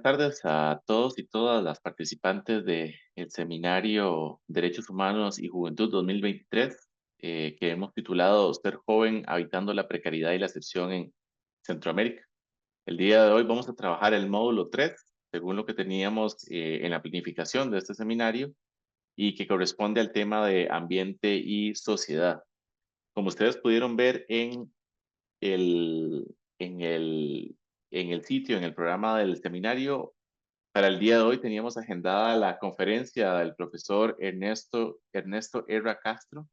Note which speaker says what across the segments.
Speaker 1: Buenas tardes a todos y todas las participantes del seminario Derechos Humanos y Juventud 2023, que hemos titulado Ser joven habitando la precariedad y la excepción en Centroamérica. El día de hoy vamos a trabajar el módulo 3, según lo que teníamos en la planificación de este seminario, y que corresponde al tema de ambiente y sociedad. Como ustedes pudieron ver el, en el, en el sitio, en el programa del seminario, para el día de hoy teníamos agendada la conferencia del profesor Ernesto Herra Castro.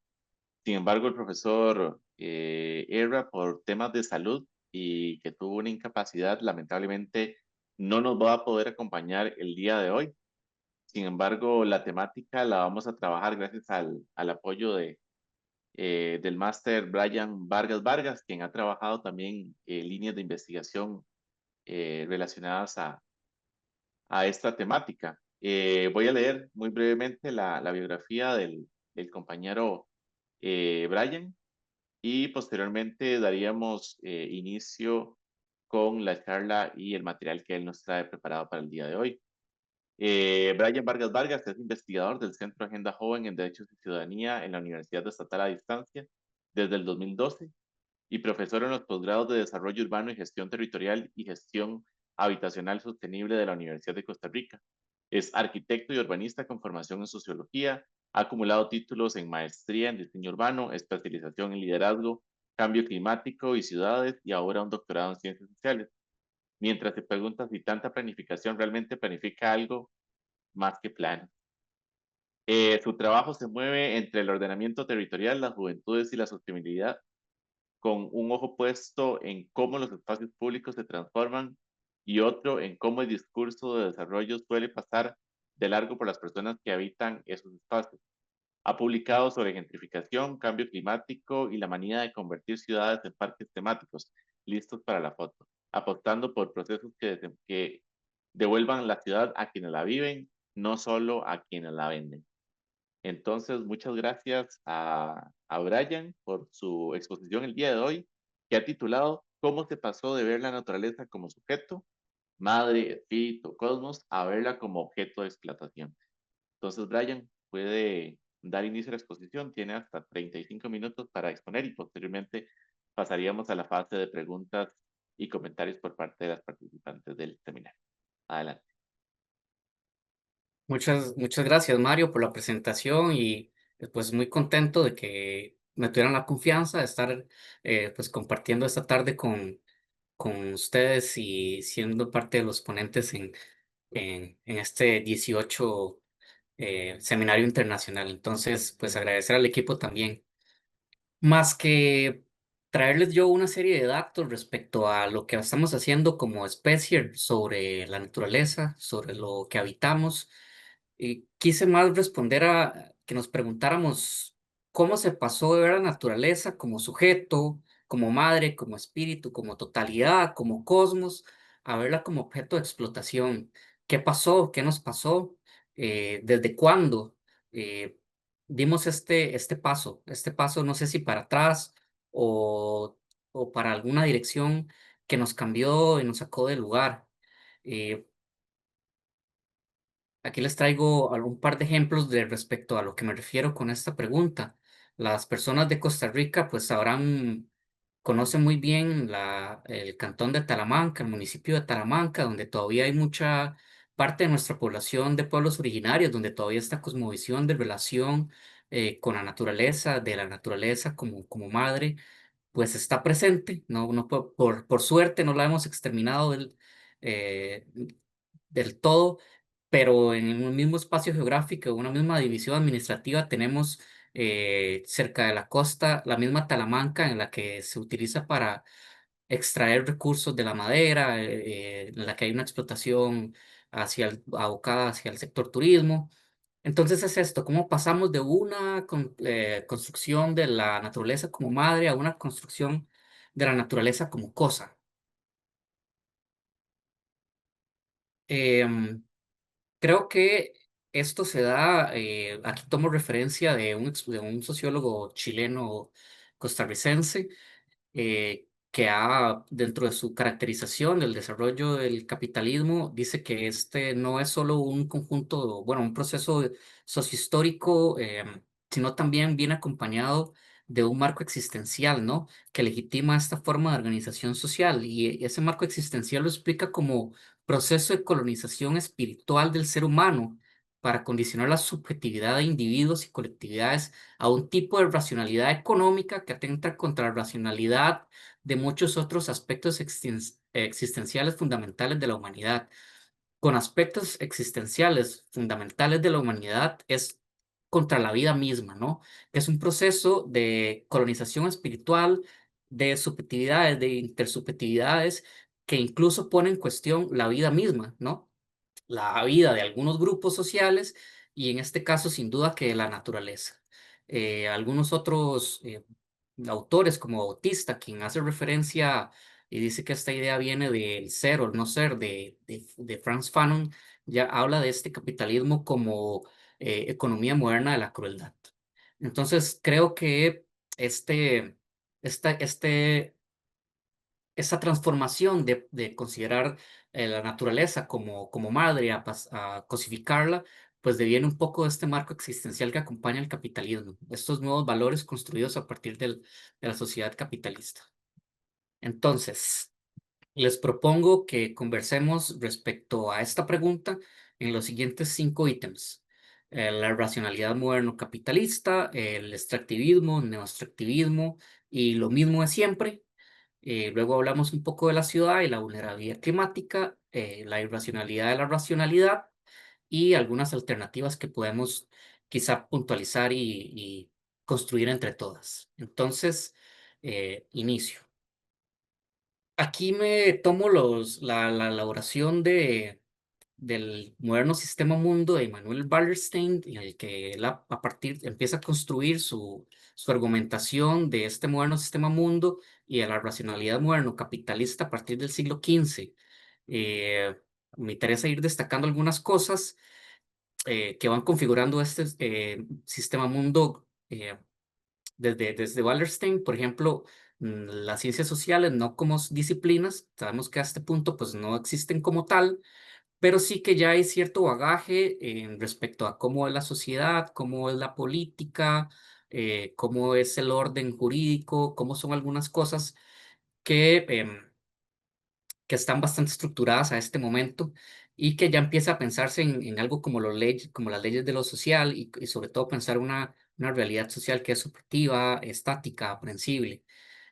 Speaker 1: Sin embargo, el profesor Herra, por temas de salud y que tuvo una incapacidad, lamentablemente no nos va a poder acompañar el día de hoy. Sin embargo, la temática la vamos a trabajar gracias al apoyo del máster Brian Vargas Vargas, quien ha trabajado también líneas de investigación relacionadas a esta temática. Voy a leer muy brevemente la biografía del compañero Brian y posteriormente daríamos inicio con la charla y el material que él nos trae preparado para el día de hoy. Brian Vargas Vargas es investigador del Centro Agenda Joven en Derechos y Ciudadanía en la Universidad Estatal a Distancia desde el 2012 y profesor en los posgrados de Desarrollo Urbano y Gestión Territorial y Gestión Habitacional Sostenible de la Universidad de Costa Rica. Es arquitecto y urbanista con formación en sociología, ha acumulado títulos en maestría en diseño urbano, especialización en liderazgo, cambio climático y ciudades y ahora un doctorado en ciencias sociales. Mientras se pregunta si tanta planificación realmente planifica algo más que plan. Su trabajo se mueve entre el ordenamiento territorial, las juventudes y la sostenibilidad, con un ojo puesto en cómo los espacios públicos se transforman y otro en cómo el discurso de desarrollo suele pasar de largo por las personas que habitan esos espacios. Ha publicado sobre gentrificación, cambio climático y la manía de convertir ciudades en parques temáticos, listos para la foto, apostando por procesos que devuelvan la ciudad a quienes la viven, no solo a quienes la venden. Entonces, muchas gracias a Brian por su exposición el día de hoy, que ha titulado ¿Cómo se pasó de ver la naturaleza como sujeto, madre, espíritu, cosmos, a verla como objeto de explotación? Entonces, Brian puede dar inicio a la exposición, tiene hasta 35 minutos para exponer y posteriormente pasaríamos a la fase de preguntas y comentarios por parte de las participantes del seminario. Adelante.
Speaker 2: Muchas gracias, Mario, por la presentación y pues muy contento de que me tuvieran la confianza de estar pues compartiendo esta tarde con ustedes y siendo parte de los ponentes en este 18 seminario internacional. Entonces, pues agradecer al equipo también. Más que traerles yo una serie de datos respecto a lo que estamos haciendo como especie sobre la naturaleza, sobre lo que habitamos, y quise más responder a que nos preguntáramos cómo se pasó de ver la naturaleza como sujeto, como madre, como espíritu, como totalidad, como cosmos, a verla como objeto de explotación. ¿Qué pasó? ¿Qué nos pasó? ¿Desde cuándo? Eh, Dimos este paso, no sé si para atrás o, o para alguna dirección que nos cambió y nos sacó del lugar. Eh, Aquí les traigo algún par de ejemplos de respecto a lo que me refiero con esta pregunta. Las personas de Costa Rica pues conocen muy bien el cantón de Talamanca, el municipio de Talamanca, donde todavía hay mucha parte de nuestra población de pueblos originarios, donde todavía esta cosmovisión de relación con la naturaleza, de la naturaleza como madre, pues está presente. No, por suerte no la hemos exterminado eh, del todo, pero en un mismo espacio geográfico, una misma división administrativa, tenemos cerca de la costa la misma Talamanca en la que se utiliza para extraer recursos de la madera, en la que hay una explotación abocada hacia el sector turismo. Entonces es esto, cómo pasamos de una construcción de la naturaleza como madre a una construcción de la naturaleza como cosa. Em, Creo que esto se da, aquí tomo referencia de un sociólogo chileno costarricense, que ha, dentro de su caracterización del desarrollo del capitalismo, dice que este no es solo un conjunto, bueno, un proceso sociohistórico, sino también viene acompañado de un marco existencial, ¿no? Que legitima esta forma de organización social. Y ese marco existencial lo explica como proceso de colonización espiritual del ser humano para condicionar la subjetividad de individuos y colectividades a un tipo de racionalidad económica que atenta contra la racionalidad de muchos otros aspectos existenciales fundamentales de la humanidad. Con aspectos existenciales fundamentales de la humanidad es contra la vida misma, ¿no? Que es un proceso de colonización espiritual, de subjetividades, de intersubjetividades, que incluso pone en cuestión la vida misma, ¿no? La vida de algunos grupos sociales y en este caso sin duda que de la naturaleza. Algunos otros autores como Bautista, quien hace referencia y dice que esta idea viene del ser o el no ser de Frantz Fanon, ya habla de este capitalismo como economía moderna de la crueldad. Entonces creo que este, este esa transformación de considerar la naturaleza como madre a cosificarla, pues deviene un poco de este marco existencial que acompaña el capitalismo, estos nuevos valores construidos a partir de la sociedad capitalista. Entonces, les propongo que conversemos respecto a esta pregunta en los siguientes 5 ítems. La racionalidad moderno capitalista, el extractivismo, neoextractivismo y lo mismo de siempre. Luego hablamos un poco de la ciudad y la vulnerabilidad climática, la irracionalidad de la racionalidad y algunas alternativas que podemos quizá puntualizar y construir entre todas. Entonces, inicio. Aquí me tomo la elaboración del moderno sistema mundo de Immanuel Wallerstein, en el que él a partir empieza a construir su argumentación de este moderno sistema mundo y de la racionalidad moderno capitalista a partir del siglo XV. Eh, Me interesa ir destacando algunas cosas que van configurando este sistema mundo desde Wallerstein, por ejemplo, las ciencias sociales no como disciplinas, sabemos que a este punto pues no existen como tal, pero sí que ya hay cierto bagaje en respecto a cómo es la sociedad, cómo es la política, cómo es el orden jurídico, cómo son algunas cosas que, que están bastante estructuradas a este momento y que ya empieza a pensarse en algo como, como las leyes de lo social y sobre todo pensar una realidad social que es subjetiva, estática, aprensible,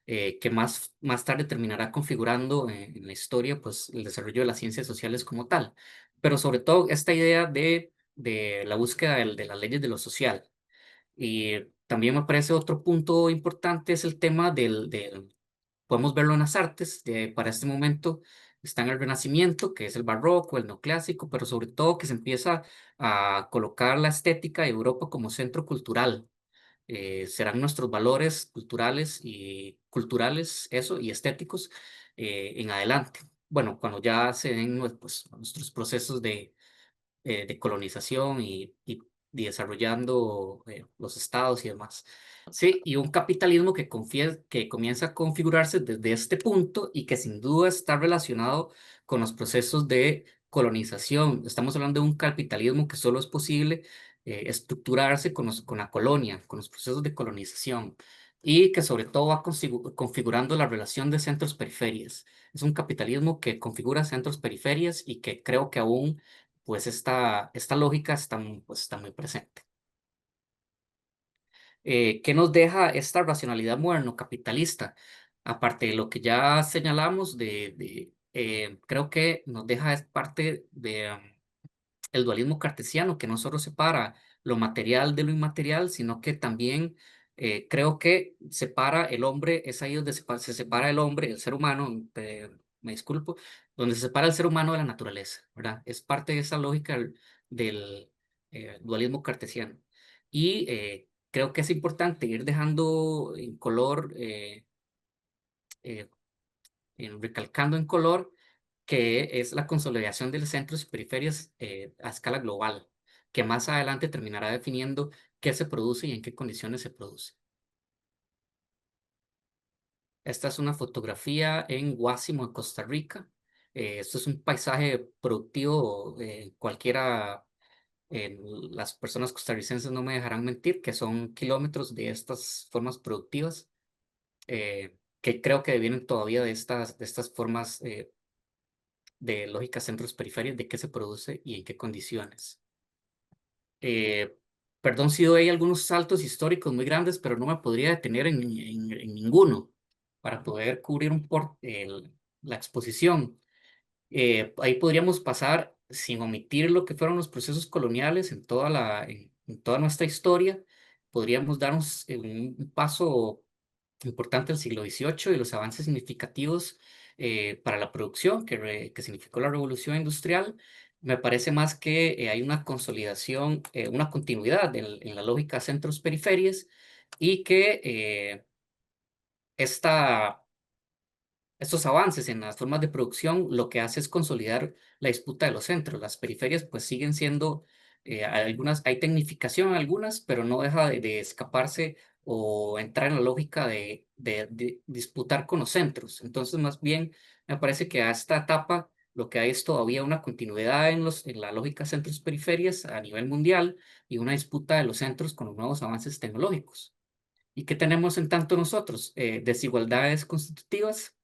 Speaker 2: que más tarde terminará configurando en la historia pues, el desarrollo de las ciencias sociales como tal. Pero sobre todo esta idea de la búsqueda de las leyes de lo social. Y también me parece otro punto importante es el tema podemos verlo en las artes, para este momento está en el Renacimiento, que es el barroco, el neoclásico, pero sobre todo que se empieza a colocar la estética de Europa como centro cultural. Serán nuestros valores culturales, eso, y estéticos en adelante. Bueno, cuando ya se den pues, nuestros procesos de colonización y desarrollando los estados y demás. Sí, y un capitalismo que comienza a configurarse desde este punto y que sin duda está relacionado con los procesos de colonización. Estamos hablando de un capitalismo que solo es posible estructurarse con la colonia, con los procesos de colonización y que sobre todo va configurando la relación de centros-periferias. Es un capitalismo que configura centros-periferias y que creo que aún pues esta lógica pues, está muy presente. ¿Qué nos deja esta racionalidad moderno capitalista? Aparte de lo que ya señalamos, creo que nos deja es parte de el dualismo cartesiano, que no solo separa lo material de lo inmaterial, sino que también creo que separa el hombre, es ahí donde se separa el hombre, el ser humano, me disculpo, donde se separa el ser humano de la naturaleza, ¿verdad? Es parte de esa lógica del dualismo cartesiano. Y creo que es importante ir dejando en color, eh, recalcando en color que es la consolidación de los centros y periferias a escala global, que más adelante terminará definiendo qué se produce y en qué condiciones se produce. Esta es una fotografía en Guásimo, en Costa Rica. Esto es un paisaje productivo, cualquiera, las personas costarricenses no me dejarán mentir, que son kilómetros de estas formas productivas, que creo que vienen todavía de estas formas de lógica centros periferias, de qué se produce y en qué condiciones. Eh, Perdón si doy algunos saltos históricos muy grandes, pero no me podría detener en ninguno para poder cubrir la exposición. Ahí podríamos pasar sin omitir lo que fueron los procesos coloniales en toda nuestra historia. Podríamos darnos un paso importante al siglo XVIII y los avances significativos para la producción que significó la revolución industrial. Me parece más que hay una consolidación, una continuidad en la lógica centros-periferias y que esta estos avances en las formas de producción lo que hace es consolidar la disputa de los centros. Las periferias pues siguen siendo, hay tecnificación en algunas, pero no deja de escaparse o entrar en la lógica de disputar con los centros. Entonces, más bien, me parece que a esta etapa lo que hay es todavía una continuidad en la lógica centros-periferias a nivel mundial y una disputa de los centros con los nuevos avances tecnológicos. ¿Y qué tenemos en tanto nosotros? Desigualdades constitutivas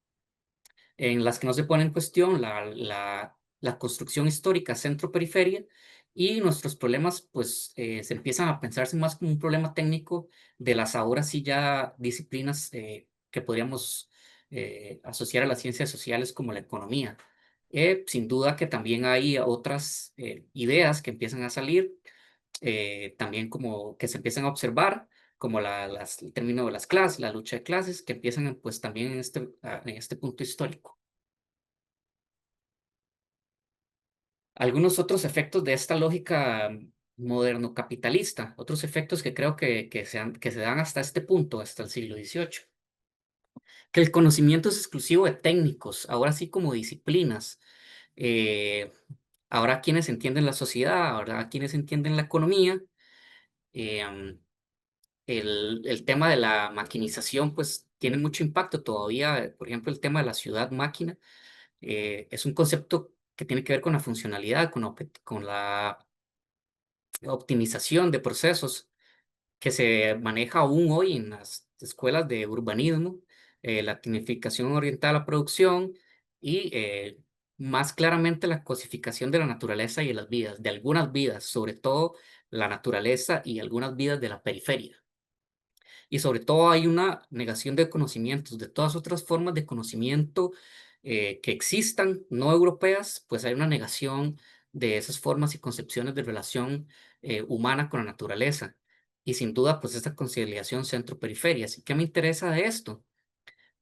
Speaker 2: en las que no se pone en cuestión la construcción histórica centro-periferia y nuestros problemas pues se empiezan a pensarse más como un problema técnico de las ahora sí ya disciplinas que podríamos asociar a las ciencias sociales como la economía. Sin duda que también hay otras ideas que empiezan a salir, también como que se empiezan a observar, como el término de las clases, la lucha de clases, que empiezan pues también en este punto histórico. Algunos otros efectos de esta lógica moderno-capitalista, otros efectos que creo que se dan hasta este punto, hasta el siglo XVIII, que el conocimiento es exclusivo de técnicos, ahora sí como disciplinas. Eh, Ahora quienes entienden la sociedad, ahora quienes entienden la economía, eh, el tema de la maquinización pues tiene mucho impacto todavía, por ejemplo, el tema de la ciudad-máquina. Es un concepto que tiene que ver con la funcionalidad, con la optimización de procesos que se maneja aún hoy en las escuelas de urbanismo, la tecnificación orientada a la producción y más claramente la cosificación de la naturaleza y de las vidas, de algunas vidas, sobre todo la naturaleza y algunas vidas de la periferia. Y sobre todo hay una negación de conocimientos, de todas otras formas de conocimiento que existan, no europeas, pues hay una negación de esas formas y concepciones de relación humana con la naturaleza. Y sin duda, pues esta conciliación centro-periferia. ¿Y qué me interesa de esto?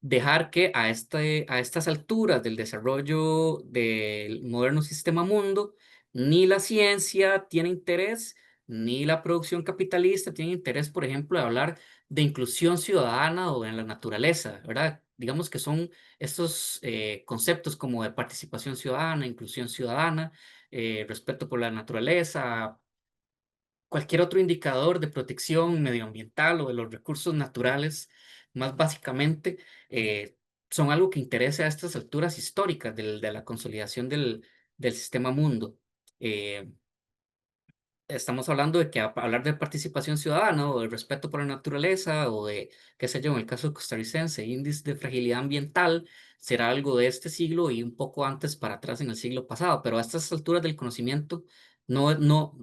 Speaker 2: Dejar que a estas alturas del desarrollo del moderno sistema mundo, ni la ciencia tiene interés, ni la producción capitalista tiene interés, por ejemplo, de hablar de inclusión ciudadana o en la naturaleza, ¿verdad? Digamos que son estos conceptos como de participación ciudadana, inclusión ciudadana, respeto por la naturaleza, cualquier otro indicador de protección medioambiental o de los recursos naturales, más básicamente, son algo que interesa a estas alturas históricas de la consolidación del sistema mundo. Eh, Estamos hablando de que hablar de participación ciudadana o de respeto por la naturaleza o de, qué sé yo, en el caso costarricense, índice de fragilidad ambiental, será algo de este siglo y un poco antes para atrás en el siglo pasado, pero a estas alturas del conocimiento no, no,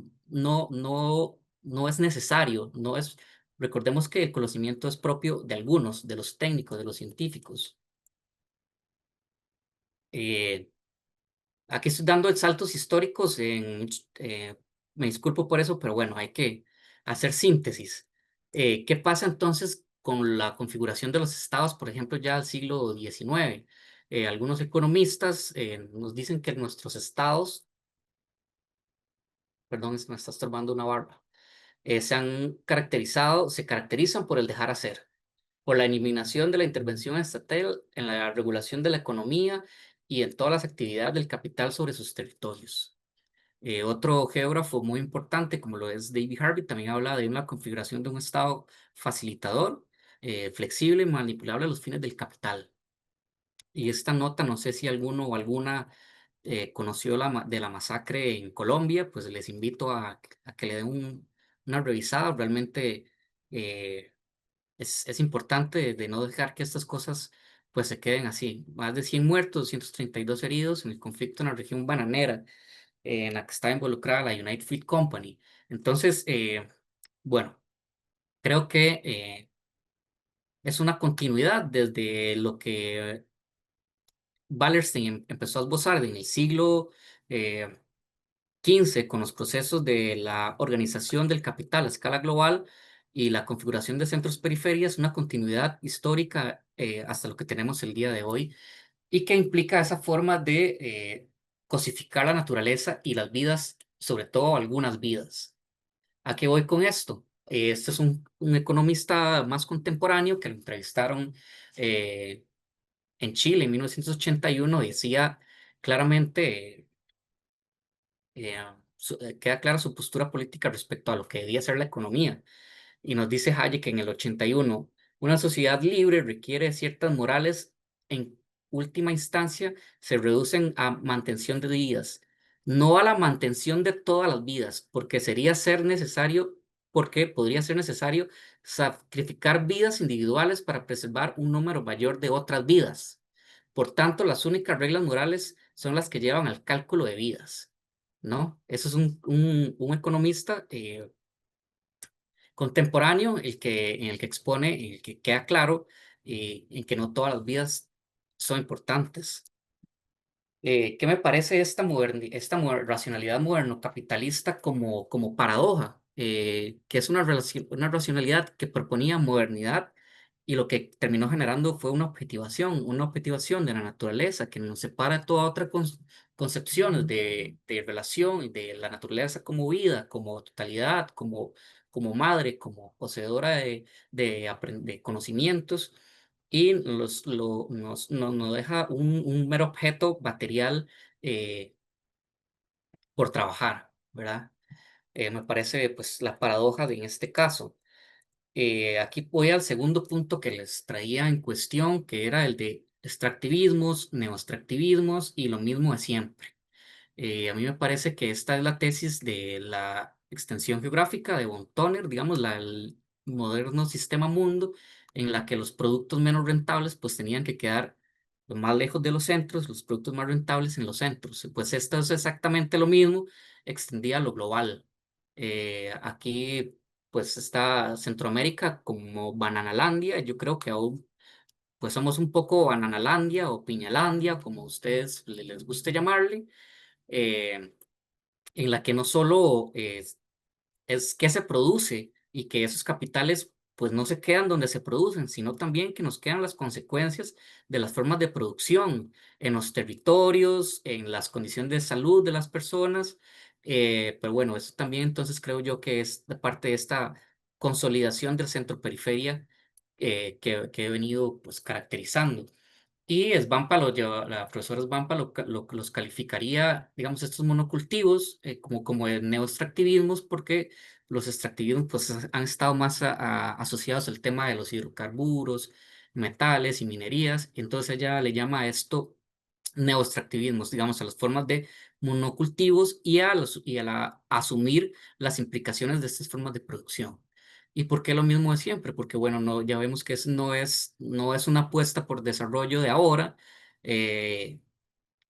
Speaker 2: no es necesario, no es, recordemos que el conocimiento es propio de algunos, de los técnicos, de los científicos. Eh, Aquí estoy dando saltos históricos me disculpo por eso, pero bueno, hay que hacer síntesis. ¿Qué pasa entonces con la configuración de los estados, por ejemplo, ya al siglo XIX? Algunos economistas nos dicen que nuestros estados, perdón, me está estorbando una barba, se caracterizan por el dejar hacer, por la eliminación de la intervención estatal en la regulación de la economía y en todas las actividades del capital sobre sus territorios. Otro geógrafo muy importante, como lo es David Harvey, también habla de una configuración de un estado facilitador, flexible y manipulable a los fines del capital. Y esta nota, no sé si alguno o alguna conoció de la masacre en Colombia, pues les invito a que le den una revisada. Realmente eh, es importante de no dejar que estas cosas pues se queden así. Más de 100 muertos, 232 heridos en el conflicto en la región bananera, en la que está involucrada la United Fruit Company. Entonces, bueno, creo que es una continuidad desde lo que Wallerstein empezó a esbozar en el siglo XV con los procesos de la organización del capital a escala global y la configuración de centros periferias, una continuidad histórica hasta lo que tenemos el día de hoy y que implica esa forma de cosificar la naturaleza y las vidas, sobre todo algunas vidas. ¿A qué voy con esto? Este es un economista más contemporáneo que lo entrevistaron eh, en Chile en 1981. Decía claramente, queda clara su postura política respecto a lo que debía ser la economía. Y nos dice Hayek en el 81, una sociedad libre requiere ciertas morales, en última instancia se reducen a mantención de vidas, no a la mantención de todas las vidas, porque podría ser necesario sacrificar vidas individuales para preservar un número mayor de otras vidas. Por tanto, las únicas reglas morales son las que llevan al cálculo de vidas, ¿no? Eso es un economista contemporáneo, en el que expone, en el que queda claro, en que no todas las vidas son importantes. ¿Qué me parece racionalidad moderno-capitalista como paradoja? Que es una racionalidad que proponía modernidad y lo que terminó generando fue una objetivación de la naturaleza que nos separa de todas otras concepciones de relación y de la naturaleza como vida, como totalidad, como madre, como poseedora de conocimientos y nos deja un mero objeto material eh, por trabajar, ¿verdad? Me parece pues la paradoja en este caso. Aquí voy al segundo punto que les traía en cuestión, que era el de extractivismos, neoextractivismos y lo mismo de siempre. A mí me parece que esta es la tesis de la extensión geográfica de von Toner, digamos, el moderno sistema mundo, en la que los productos menos rentables pues tenían que quedar lo más lejos de los centros, los productos más rentables en los centros. Pues esto es exactamente lo mismo, extendida a lo global. Aquí pues está Centroamérica como Bananalandia, yo creo que aún pues somos un poco Bananalandia o Piñalandia, como ustedes les guste llamarle, eh, en la que no solo es qué se produce y que esos capitales pues no se quedan donde se producen, sino también que nos quedan las consecuencias de las formas de producción en los territorios, en las condiciones de salud de las personas. Pero bueno, eso también entonces creo yo que es de parte de esta consolidación del centro-periferia que he venido pues caracterizando. Y Svampa la profesora Svampa los calificaría, digamos, estos monocultivos como de neoextractivismos, porque los extractivismos pues, han estado más asociados al tema de los hidrocarburos, metales y minerías. Y entonces ella le llama a esto neoextractivismos, digamos, a las formas de monocultivos asumir las implicaciones de estas formas de producción. ¿Y por qué lo mismo de siempre? Porque, bueno, no, ya vemos que no es una apuesta por desarrollo de ahora eh,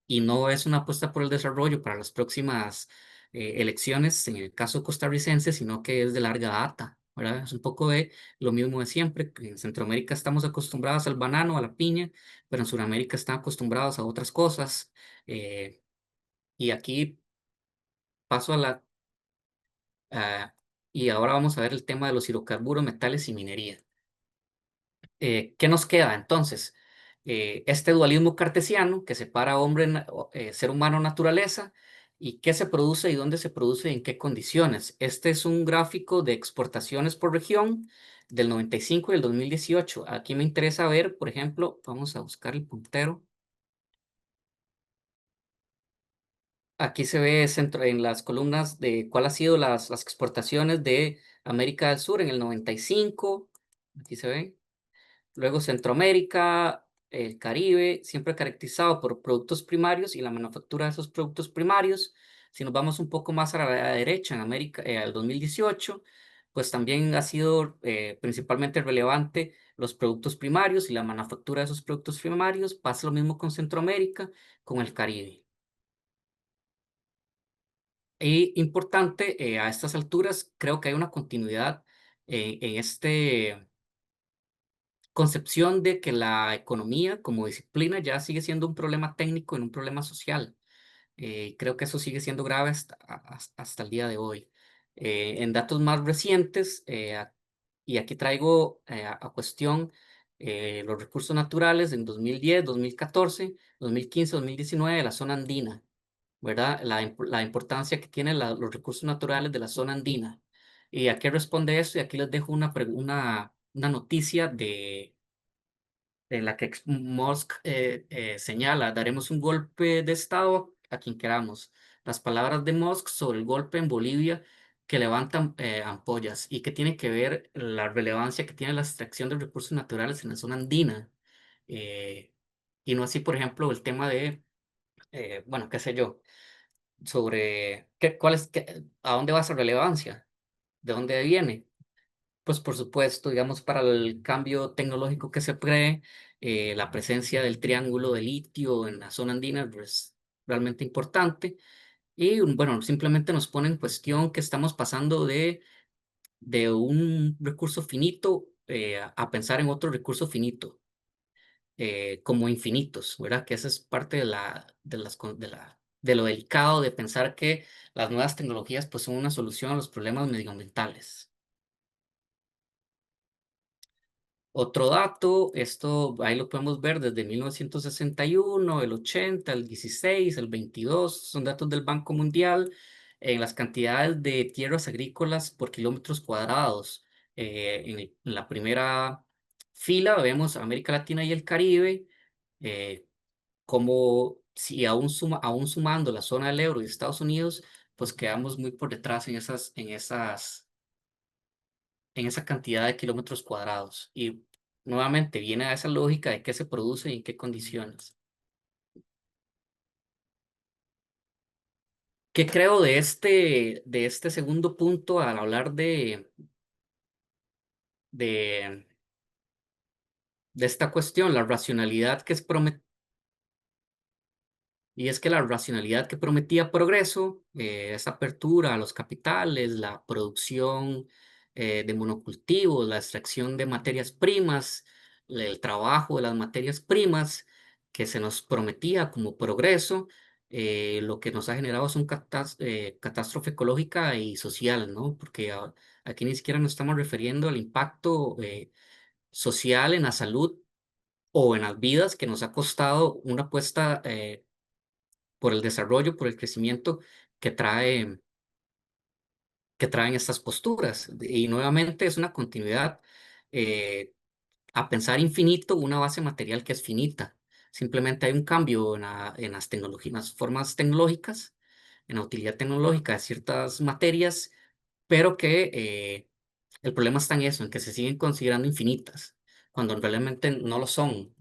Speaker 2: y no es una apuesta por el desarrollo para las próximas elecciones, en el caso costarricense, sino que es de larga data, ¿verdad? Es un poco de lo mismo de siempre. En Centroamérica estamos acostumbrados al banano, a la piña, pero en Sudamérica están acostumbrados a otras cosas. eh, y aquí paso a- y ahora vamos a ver el tema de los hidrocarburos, metales y minería. ¿Qué nos queda entonces? Este dualismo cartesiano que separa ser humano, naturaleza, y qué se produce y dónde se produce y en qué condiciones. Este es un gráfico de exportaciones por región del 95 y el 2018. Aquí me interesa ver, por ejemplo, vamos a buscar el puntero. Aquí se ve en las columnas de cuál ha sido las exportaciones de América del Sur en el 95. Aquí se ve. Luego Centroamérica, el Caribe, siempre caracterizado por productos primarios y la manufactura de esos productos primarios. Si nos vamos un poco más a la derecha, en América, al 2018, pues también ha sido principalmente relevante los productos primarios y la manufactura de esos productos primarios. Pasa lo mismo con Centroamérica, con el Caribe. Y importante, a estas alturas, creo que hay una continuidad en este concepción de que la economía como disciplina ya sigue siendo un problema técnico y un problema social. Creo que eso sigue siendo grave hasta el día de hoy. En datos más recientes, y aquí traigo a cuestión los recursos naturales en 2010, 2014, 2015, 2019 de la zona andina, ¿verdad? La importancia que tienen los recursos naturales de la zona andina. ¿Y a qué responde esto? Y aquí les dejo una noticia en la que Musk señala, daremos un golpe de Estado a quien queramos. Las palabras de Musk sobre el golpe en Bolivia que levantan ampollas y que tiene que ver la relevancia que tiene la extracción de recursos naturales en la zona andina. eh, y no así, por ejemplo, el tema de, bueno, qué sé yo, sobre a dónde va esa relevancia, de dónde viene. Pues por supuesto, digamos, para el cambio tecnológico que se prevé, la presencia del triángulo de litio en la zona andina es realmente importante. Y bueno, simplemente nos pone en cuestión que estamos pasando de un recurso finito a pensar en otro recurso finito, como infinitos, ¿verdad? Que esa es parte de lo delicado de pensar que las nuevas tecnologías pues son una solución a los problemas medioambientales. Otro dato, esto ahí lo podemos ver desde 1961, el 80, el 16, el 22, son datos del Banco Mundial en las cantidades de tierras agrícolas por kilómetros cuadrados. En la primera fila vemos América Latina y el Caribe, eh, como si aún sumando la zona del euro y Estados Unidos, pues quedamos muy por detrás en esa cantidad de kilómetros cuadrados. Y nuevamente viene a esa lógica de qué se produce y en qué condiciones. ¿Qué creo de este segundo punto al hablar de, de esta cuestión, la racionalidad que es y es que la racionalidad que prometía progreso, esa apertura a los capitales, la producción de monocultivos, la extracción de materias primas, el trabajo de las materias primas que se nos prometía como progreso, lo que nos ha generado es una catástrofe ecológica y social, ¿no? Porque aquí ni siquiera nos estamos refiriendo al impacto social en la salud o en las vidas que nos ha costado una apuesta por el desarrollo, por el crecimiento que que traen estas posturas. Y nuevamente es una continuidad eh, a pensar infinito una base material que es finita. Simplemente hay un cambio en las tecnologías, en las formas tecnológicas, en la utilidad tecnológica de ciertas materias, pero que el problema está en eso, en que se siguen considerando infinitas, cuando realmente no lo son.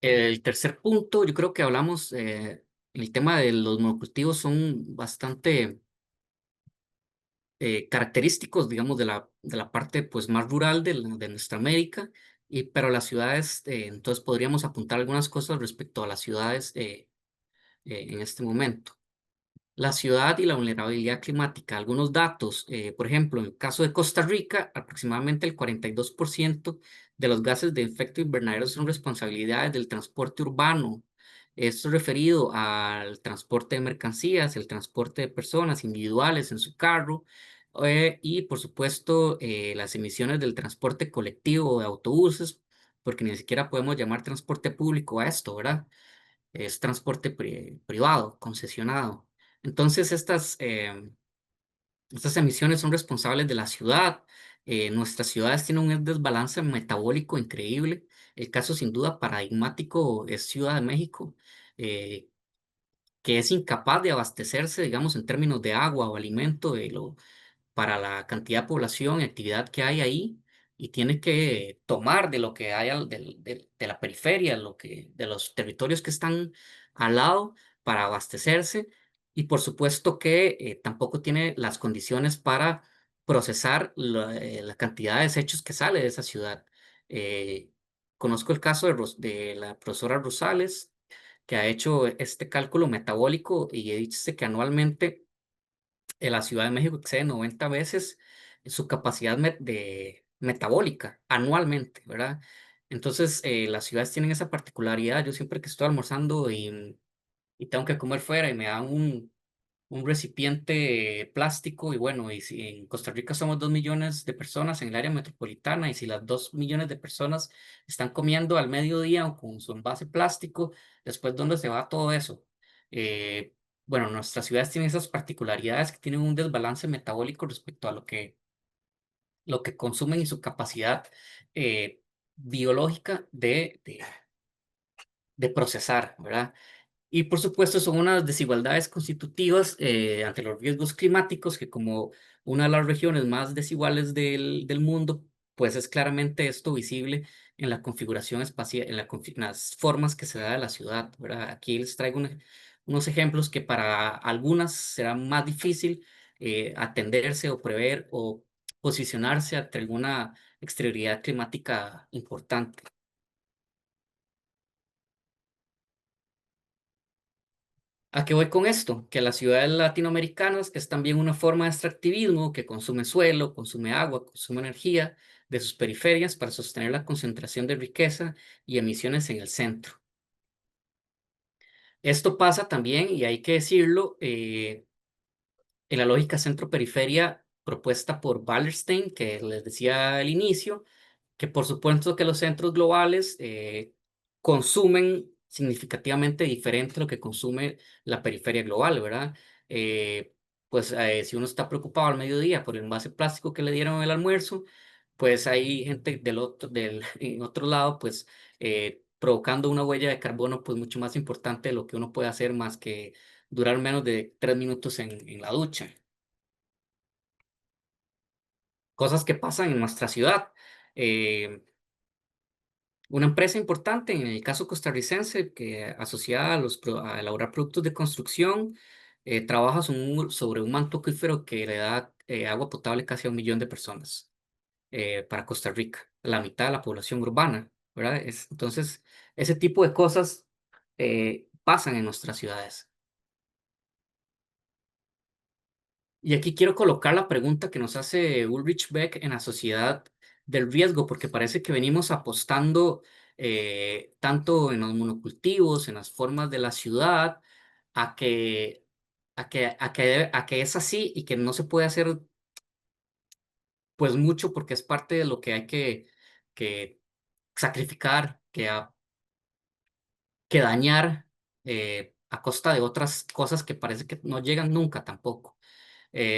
Speaker 2: El tercer punto, yo creo que hablamos, el tema de los monocultivos son bastante característicos, digamos, de la parte pues, más rural de nuestra América, pero las ciudades, entonces podríamos apuntar algunas cosas respecto a las ciudades en este momento. La ciudad y la vulnerabilidad climática. Algunos datos, por ejemplo, en el caso de Costa Rica, aproximadamente el 42% de los gases de efecto invernadero son responsabilidades del transporte urbano. Esto es referido al transporte de mercancías, el transporte de personas individuales en su carro y, por supuesto, las emisiones del transporte colectivo de autobuses, porque ni siquiera podemos llamar transporte público a esto, ¿verdad? Es transporte privado, concesionado. Entonces, estas emisiones son responsables de la ciudad. Nuestras ciudades tienen un desbalance metabólico increíble. El caso sin duda paradigmático es Ciudad de México. Eh, que es incapaz de abastecerse, digamos, en términos de agua o alimento para la cantidad de población y actividad que hay ahí y tiene que tomar de lo que hay de la periferia, de los territorios que están al lado para abastecerse y por supuesto que tampoco tiene las condiciones para procesar la cantidad de desechos que sale de esa ciudad. Eh, Conozco el caso de la profesora Rosales, que ha hecho este cálculo metabólico y dice que anualmente en la Ciudad de México excede 90 veces su capacidad metabólica anualmente, ¿verdad? Entonces, las ciudades tienen esa particularidad. Yo siempre que estoy almorzando y tengo que comer fuera y me dan un recipiente plástico y bueno, y si en Costa Rica somos 2 millones de personas en el área metropolitana y si las 2 millones de personas están comiendo al mediodía o con su envase plástico, después ¿dónde se va todo eso? Eh, bueno, nuestras ciudades tienen esas particularidades que tienen un desbalance metabólico respecto a lo que consumen y su capacidad eh, biológica de procesar, ¿verdad? Y por supuesto son unas desigualdades constitutivas ante los riesgos climáticos que como una de las regiones más desiguales del mundo, pues es claramente esto visible en la configuración espacial, en las formas que se da de la ciudad, ¿verdad? Aquí les traigo unos ejemplos que para algunas será más difícil atenderse o prever o posicionarse ante alguna exterioridad climática importante. ¿A qué voy con esto? Que las ciudades latinoamericanas es también una forma de extractivismo que consume suelo, consume agua, consume energía de sus periferias para sostener la concentración de riqueza y emisiones en el centro. Esto pasa también, y hay que decirlo, en la lógica centro-periferia propuesta por Wallerstein, que les decía al inicio, que por supuesto que los centros globales consumen significativamente diferente a lo que consume la periferia global, ¿verdad? Eh, si uno está preocupado al mediodía por el envase plástico que le dieron en el almuerzo, pues hay gente en otro lado, pues provocando una huella de carbono pues mucho más importante de lo que uno puede hacer más que durar menos de 3 minutos en la ducha. Cosas que pasan en nuestra ciudad. Eh, Una empresa importante, en el caso costarricense, que asociada a elaborar productos de construcción, trabaja sobre un manto acuífero que le da agua potable casi a 1 millón de personas para Costa Rica, la mitad de la población urbana, ¿verdad? Entonces, ese tipo de cosas pasan en nuestras ciudades. Y aquí quiero colocar la pregunta que nos hace Ulrich Beck en la sociedad del riesgo, porque parece que venimos apostando tanto en los monocultivos, en las formas de la ciudad, a que, a que es así y que no se puede hacer pues mucho porque es parte de lo que hay que sacrificar, que dañar a costa de otras cosas que parece que no llegan nunca tampoco.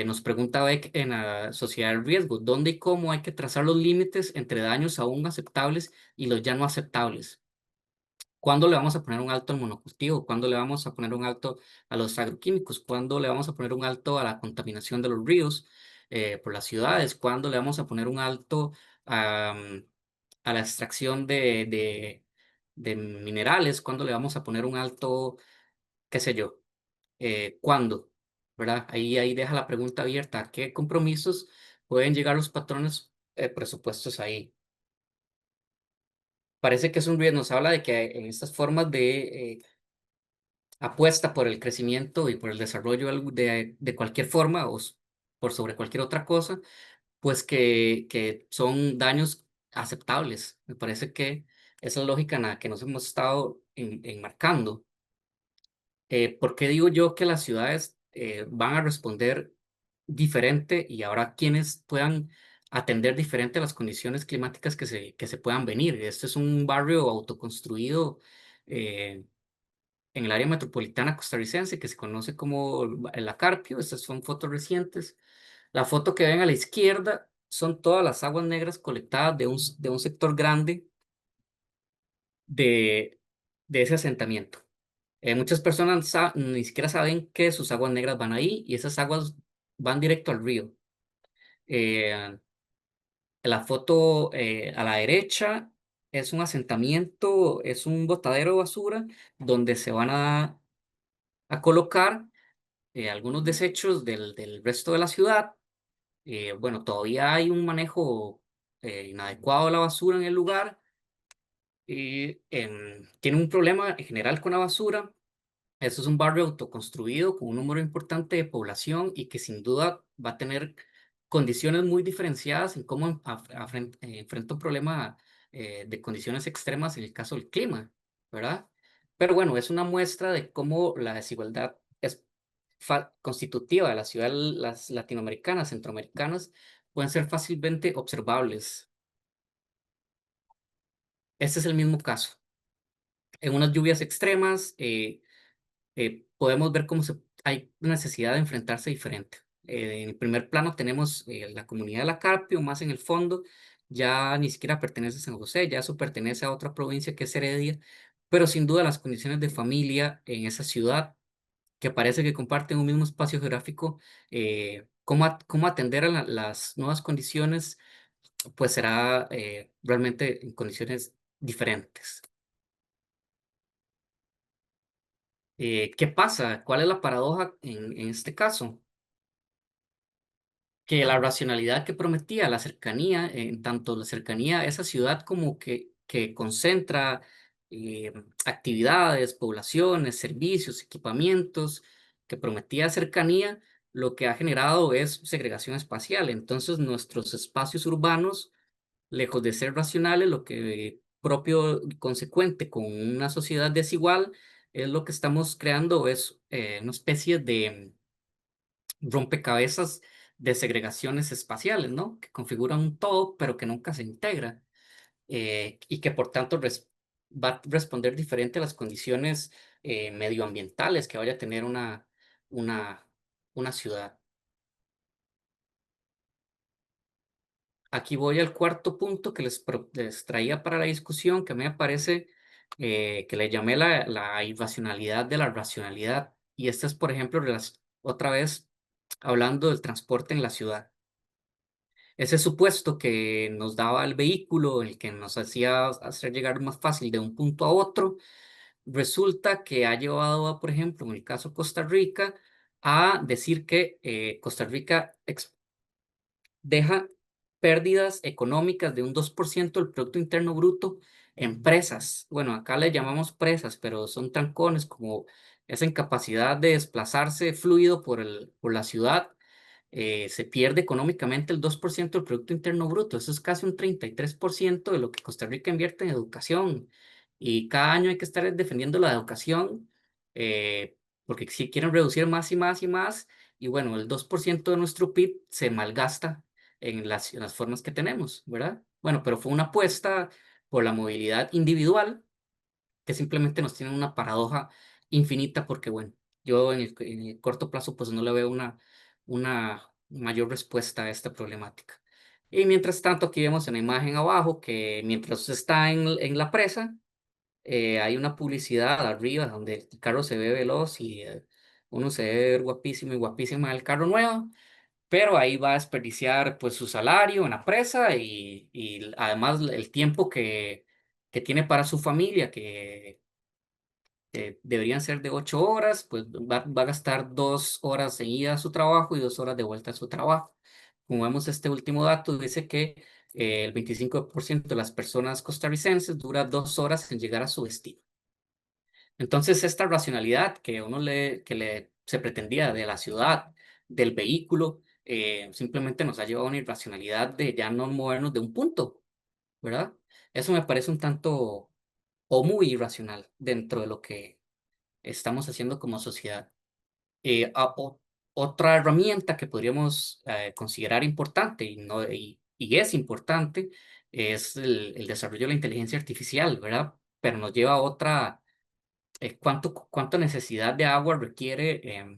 Speaker 2: Nos pregunta Beck en la sociedad del riesgo, ¿dónde y cómo hay que trazar los límites entre daños aún aceptables y los ya no aceptables? ¿Cuándo le vamos a poner un alto al monocultivo? ¿Cuándo le vamos a poner un alto a los agroquímicos? ¿Cuándo le vamos a poner un alto a la contaminación de los ríos por las ciudades? ¿Cuándo le vamos a poner un alto a la extracción de minerales? ¿Cuándo le vamos a poner un alto, qué sé yo? ¿Cuándo? ¿Verdad? Ahí deja la pregunta abierta. ¿A qué compromisos pueden llegar los patrones presupuestos ahí? Parece que es un riesgo. Nos habla de que en estas formas de apuesta por el crecimiento y por el desarrollo de cualquier forma por sobre cualquier otra cosa, pues que son daños aceptables. Me parece que esa es la lógica en la que nos hemos estado enmarcando. ¿Por qué digo yo que las ciudades van a responder diferente y habrá quienes puedan atender diferente a las condiciones climáticas que se puedan venir? Este es un barrio autoconstruido eh, en el área metropolitana costarricense que se conoce como el Acarpio. Estas son fotos recientes. La foto que ven a la izquierda son todas las aguas negras colectadas de un sector grande de, de ese asentamiento. Muchas personas ni siquiera saben que sus aguas negras van ahí y esas aguas van directo al río. Eh, la foto a la derecha es un asentamiento, es un botadero de basura donde se van a colocar algunos desechos del resto de la ciudad. Bueno, todavía hay un manejo inadecuado de la basura en el lugar. Tiene un problema en general con la basura. Eso es un barrio autoconstruido con un número importante de población y que sin duda va a tener condiciones muy diferenciadas en cómo enfrenta un problema de condiciones extremas en el caso del clima, ¿verdad? Pero bueno, es una muestra de cómo la desigualdad es constitutiva de las ciudades las latinoamericanas, centroamericanas, pueden ser fácilmente observables. Este es el mismo caso. En unas lluvias extremas, podemos ver cómo hay necesidad de enfrentarse diferente. En el primer plano tenemos la comunidad de la Carpio, más en el fondo, ya ni siquiera pertenece a San José, ya eso pertenece a otra provincia que es Heredia, pero sin duda las condiciones de familia en esa ciudad, que parece que comparten un mismo espacio geográfico, cómo atender a las nuevas condiciones, pues será realmente en condiciones diferentes. ¿Qué pasa? ¿Cuál es la paradoja en este caso? Que la racionalidad que prometía, la cercanía, en tanto la cercanía a esa ciudad como que concentra actividades, poblaciones, servicios, equipamientos, que prometía cercanía, lo que ha generado es segregación espacial. Entonces, nuestros espacios urbanos, lejos de ser racionales, lo que propio y consecuente con una sociedad desigual, es lo que estamos creando, es una especie de rompecabezas de segregaciones espaciales, ¿no? Que configuran un todo, pero que nunca se integra y que por tanto va a responder diferente a las condiciones medioambientales que vaya a tener una, una ciudad. Aquí voy al cuarto punto que les traía para la discusión, que a mí me parece que le llamé la irracionalidad de la racionalidad. Y esta es, por ejemplo, otra vez hablando del transporte en la ciudad. Ese supuesto que nos daba el vehículo, el que nos hacía hacer llegar más fácil de un punto a otro, resulta que ha llevado a, por ejemplo, en el caso de Costa Rica, a decir que Costa Rica deja pérdidas económicas de un 2% del Producto Interno Bruto en presas. Bueno, acá le llamamos presas, pero son trancones como esa incapacidad de desplazarse fluido por la ciudad. Se pierde económicamente el 2% del Producto Interno Bruto. Eso es casi un 33% de lo que Costa Rica invierte en educación. Y cada año hay que estar defendiendo la educación, porque si quieren reducir más y más y más, y bueno, el 2% de nuestro PIB se malgasta en las formas que tenemos, ¿verdad? Bueno, pero fue una apuesta por la movilidad individual que simplemente nos tiene una paradoja infinita porque, bueno, yo en el corto plazo pues no le veo una mayor respuesta a esta problemática. Y mientras tanto, aquí vemos en la imagen abajo que mientras está en la presa, hay una publicidad arriba donde el carro se ve veloz y uno se ve ver guapísimo y guapísima el carro nuevo, pero ahí va a desperdiciar pues su salario en la presa y además el tiempo que tiene para su familia, que deberían ser de 8 horas, pues va a gastar 2 horas en ida a su trabajo y 2 horas de vuelta a su trabajo. Como vemos, este último dato dice que el 25% de las personas costarricenses dura 2 horas en llegar a su destino. Entonces, esta racionalidad que se pretendía de la ciudad, del vehículo, simplemente nos ha llevado a una irracionalidad de ya no movernos de un punto, ¿verdad? Eso me parece un tanto o muy irracional dentro de lo que estamos haciendo como sociedad. Otra herramienta que podríamos considerar importante y es importante es el desarrollo de la inteligencia artificial, ¿verdad? Pero nos lleva a otra, ¿cuánta necesidad de agua requiere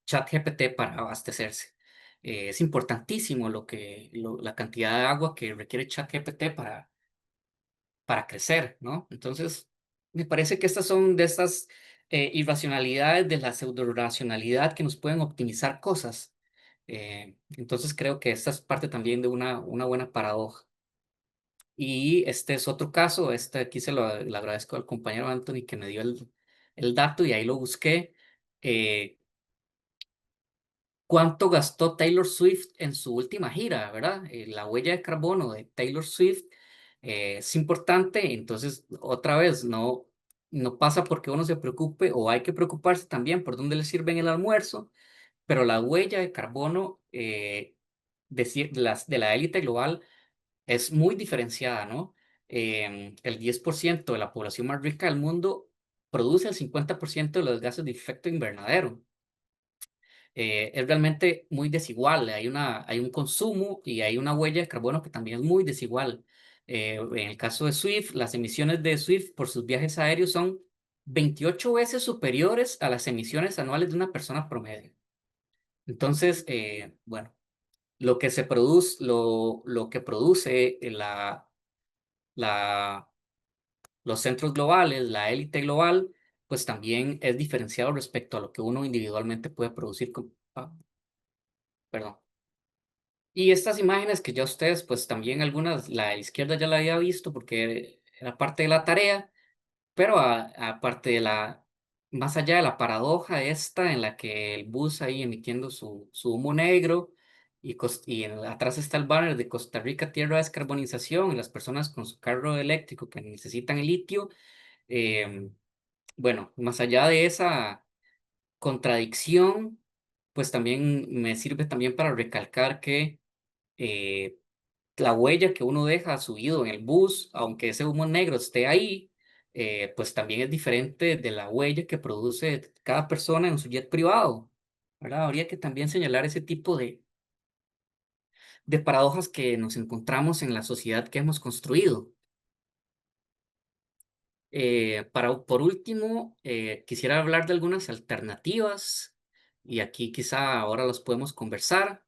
Speaker 2: ChatGPT para abastecerse? Es importantísimo la cantidad de agua que requiere ChatGPT para crecer, ¿no? Entonces, me parece que estas son de estas irracionalidades de la pseudo-racionalidad que nos pueden optimizar cosas. Entonces creo que esta es parte también de una buena paradoja. Y este es otro caso, este aquí le agradezco al compañero Anthony que me dio el dato y ahí lo busqué. Eh, ¿Cuánto gastó Taylor Swift en su última gira, verdad? La huella de carbono de Taylor Swift es importante, entonces otra vez no pasa porque uno se preocupe o hay que preocuparse también por dónde le sirven el almuerzo, pero la huella de carbono de la élite global es muy diferenciada, ¿no? El 10% de la población más rica del mundo produce el 50% de los gases de efecto invernadero. Es realmente muy desigual. Hay un consumo y hay una huella de carbono que también es muy desigual. En el caso de Swift, las emisiones de Swift por sus viajes aéreos son 28 veces superiores a las emisiones anuales de una persona promedio. Entonces, bueno, lo que produce la, los centros globales, la élite global, pues también es diferenciado respecto a lo que uno individualmente puede producir. Perdón. Y estas imágenes que ya ustedes, pues también algunas, la de la izquierda ya la había visto porque era parte de la tarea, pero aparte de más allá de la paradoja esta en la que el bus ahí emitiendo su humo negro atrás está el banner de Costa Rica, tierra de descarbonización, y las personas con su carro eléctrico que necesitan el litio, em, bueno, más allá de esa contradicción, pues también me sirve también para recalcar que eh, la huella que uno deja subido en el bus, aunque ese humo negro esté ahí, pues también es diferente de la huella que produce cada persona en su jet privado, ¿verdad? Habría que también señalar ese tipo de paradojas que nos encontramos en la sociedad que hemos construido. Por último, quisiera hablar de algunas alternativas y aquí quizá ahora los podemos conversar.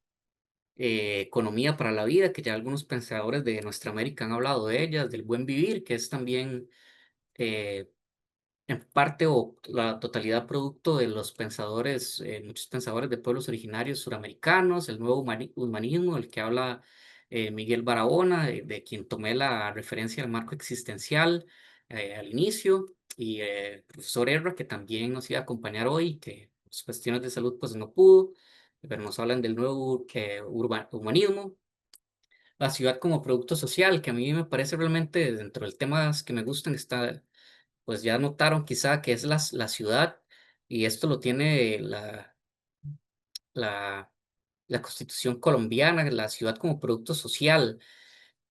Speaker 2: Economía para la vida, que ya algunos pensadores de nuestra América han hablado de ellas, del buen vivir, que es también eh, en parte o la totalidad producto de los pensadores, muchos pensadores de pueblos originarios suramericanos, el nuevo humanismo, del que habla Miguel Barahona, de quien tomé la referencia al marco existencial al inicio, y el profesor Erra, que también nos iba a acompañar hoy, que por cuestiones de salud pues no pudo, pero nos hablan del nuevo humanismo. La ciudad como producto social, que a mí me parece realmente dentro del temas que me gustan, está pues ya notaron quizá que es la ciudad, y esto lo tiene la, la Constitución colombiana, la ciudad como producto social,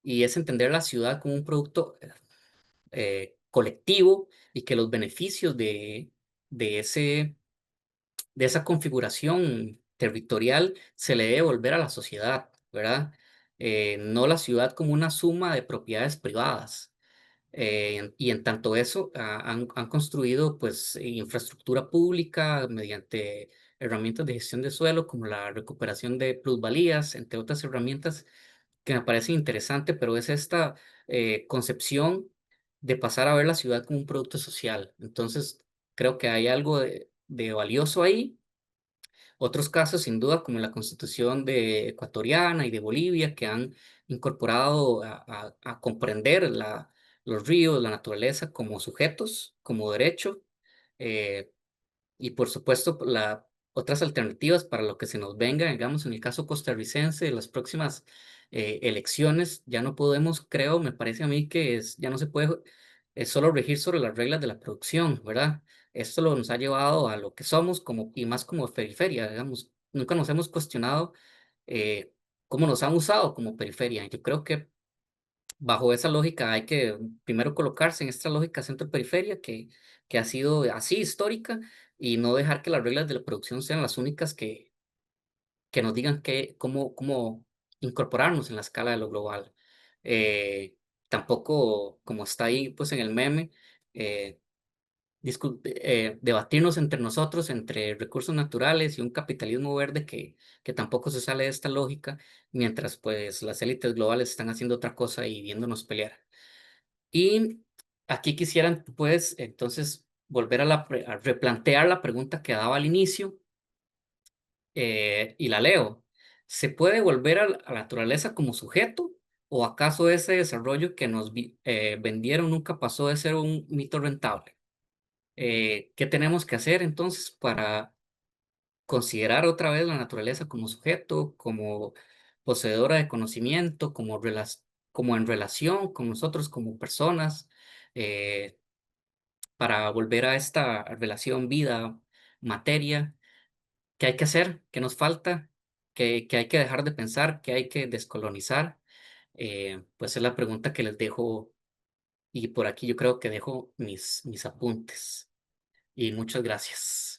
Speaker 2: y es entender la ciudad como un producto colectivo y que los beneficios de de esa configuración territorial se le debe volver a la sociedad, ¿verdad? No la ciudad como una suma de propiedades privadas. Y en tanto eso, han construido pues infraestructura pública mediante herramientas de gestión de suelo como la recuperación de plusvalías, entre otras herramientas que me parecen interesantes, pero es esta concepción de pasar a ver la ciudad como un producto social. Entonces, creo que hay algo de valioso ahí. Otros casos, sin duda, como la Constitución de ecuatoriana y de Bolivia, que han incorporado a comprender los ríos, la naturaleza como sujetos, como derecho, eh, y por supuesto, otras alternativas para lo que se nos venga, digamos, en el caso costarricense, las próximas elecciones, ya no podemos, creo, me parece a mí que ya no se puede solo regir sobre las reglas de la producción, ¿verdad? Esto nos ha llevado a lo que somos como, y más como periferia, digamos. Nunca nos hemos cuestionado cómo nos han usado como periferia. Yo creo que bajo esa lógica hay que primero colocarse en esta lógica centro-periferia que ha sido así histórica y no dejar que las reglas de la producción sean las únicas que nos digan cómo incorporarnos en la escala de lo global. Tampoco, como está ahí pues en el meme, eh, debatirnos entre nosotros, entre recursos naturales y un capitalismo verde que tampoco se sale de esta lógica, mientras pues las élites globales están haciendo otra cosa y viéndonos pelear. Y aquí quisieran, pues, entonces, volver a replantear la pregunta que daba al inicio, y la leo. ¿Se puede volver a la naturaleza como sujeto? ¿O acaso ese desarrollo que nos vendieron nunca pasó de ser un mito rentable? ¿Qué tenemos que hacer entonces para considerar otra vez la naturaleza como sujeto, como poseedora de conocimiento, como en relación con nosotros como personas, eh, para volver a esta relación vida-materia? ¿Qué hay que hacer? ¿Qué nos falta? ¿Qué hay que dejar de pensar? ¿Qué hay que descolonizar? Pues es la pregunta que les dejo, y por aquí yo creo que dejo mis apuntes. Y muchas gracias.